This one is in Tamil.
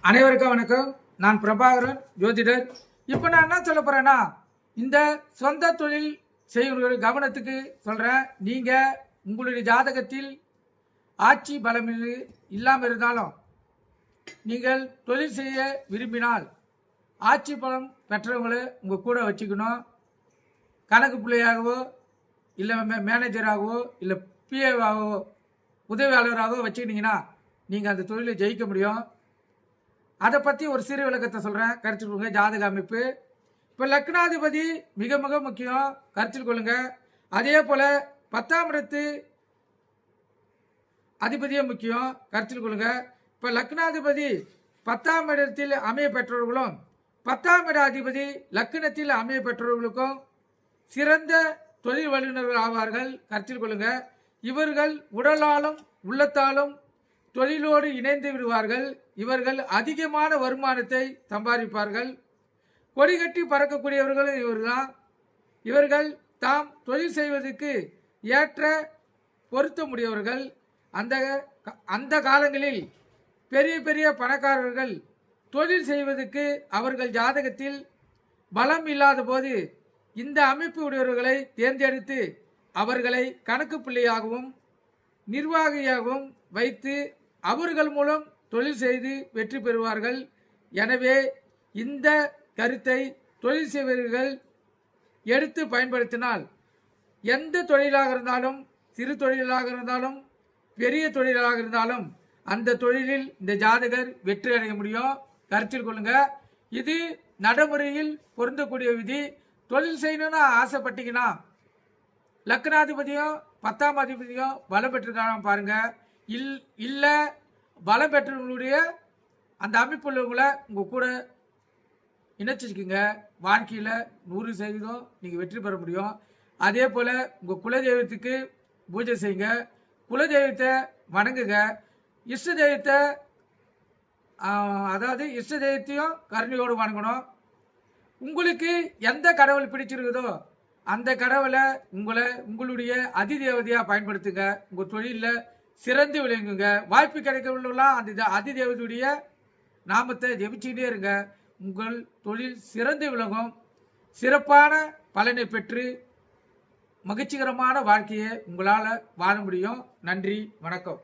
அனைவருக்கும் வணக்கம். நான் பிரபாகரன், ஜோதிடர். இப்போ நான் என்ன சொல்ல போறேன்னா, இந்த சொந்த தொழில் செய்வர்கள் கவனத்துக்கு சொல்றேன். நீங்க உங்களுடைய ஜாதகத்தில் ஆட்சி பலம் இல்லாமல் இருந்தாலும் நீங்கள் தொழில் செய்ய விரும்பினால் ஆட்சி பலம் பெற்றவங்களை உங்கள் கூட வச்சுக்கணும். கணக்கு பிள்ளையாகவோ இல்லை மேனேஜராகவோ இல்லை பிஏவாகவோ உதவியாளராகவோ வச்சுக்கிட்டீங்கன்னா நீங்கள் அந்த தொழிலை ஜெயிக்க முடியும். அதை பற்றி ஒரு சிறு விளக்கத்தை சொல்கிறேன், கருத்தில் கொள்ளுங்க. ஜாதக அமைப்பு இப்போ லக்னாதிபதி மிக மிக முக்கியம், கருத்தில் கொள்ளுங்க. அதே போல் 10ஆம் இடத்து அதிபதியே முக்கியம், கருத்தில் கொள்ளுங்க. இப்போ லக்னாதிபதி 10ஆம் இடத்தில் அமைய பெற்றவர்களும் 10ஆம் இட அதிபதி லக்னத்தில் அமைய பெற்றவர்களுக்கும் சிறந்த தொழில் வல்லுநர்கள் ஆவார்கள், கருத்தில் கொள்ளுங்க. இவர்கள் உடலாலும் உள்ளத்தாலும் தொழிலோடு இணைந்து விடுவார்கள். இவர்கள் அதிகமான வருமானத்தை சம்பாதிப்பார்கள். கொடி கட்டி பறக்கக்கூடியவர்களும் இவர்தான். இவர்கள் தாம் தொழில் செய்வதற்கு ஏற்ற பொருத்தமுடையவர்கள். அந்த காலங்களில் பெரிய பெரிய பணக்காரர்கள் தொழில் செய்வதற்கு அவர்கள் ஜாதகத்தில் பலம் இல்லாத போது இந்த அமைப்பு உடையவர்களை தேர்ந்தெடுத்து அவர்களை கணக்கு பிள்ளையாகவும் நிர்வாகியாகவும் வைத்து அவர்கள் மூலம் தொழில் செய்து வெற்றி பெறுவார்கள். எனவே இந்த கருத்தை தொழில் செய்வர்கள் எடுத்து பயன்படுத்தினால் எந்த தொழிலாக இருந்தாலும், சிறு தொழிலாக இருந்தாலும் பெரிய தொழிலாக இருந்தாலும் அந்த தொழிலில் இந்த ஜாதகர் வெற்றி அடைய முடியும், கருத்தில் கொள்ளுங்க. இது நடைமுறையில் பொருந்தக்கூடிய விதி. தொழில் செய்யணும்னு ஆசைப்பட்டீங்கன்னா லக்னாதிபதியும் 10ஆம் அதிபதியும் பலம் பெற்றிருக்காங்க பாருங்க. இல்லை பலம் பெற்றவங்களுடைய அந்த அமைப்புள்ளவங்களை உங்கள் கூட இணைச்சிருக்கீங்க. வாழ்க்கையில் 100% நீங்கள் வெற்றி பெற முடியும். அதே போல் உங்கள் குலதெய்வத்துக்கு பூஜை செய்யுங்க, குலதெய்வத்தை வணங்குங்க. இஷ்ட தெய்வத்தை இஷ்ட தெய்வத்தையும் கருணையோடு வணங்கணும். உங்களுக்கு எந்த கடவுள் பிடிச்சிருக்குதோ அந்த கடவுளை உங்களுடைய அதிதேவதையாக பயன்படுத்துங்க. உங்கள் தொழிலில் சிறந்து விளங்குங்க. வாய்ப்பு கிடைக்கிறவர்களாம் அந்த அதிதேவதையுடைய நாமத்தை ஜெபிச்சுக்கிட்டே இருங்க. உங்கள் தொழில் சிறந்து விளங்கும். சிறப்பான பலனை பெற்று மகிழ்ச்சிகரமான வாழ்க்கையை உங்களால் வாழ முடியும். நன்றி, வணக்கம்.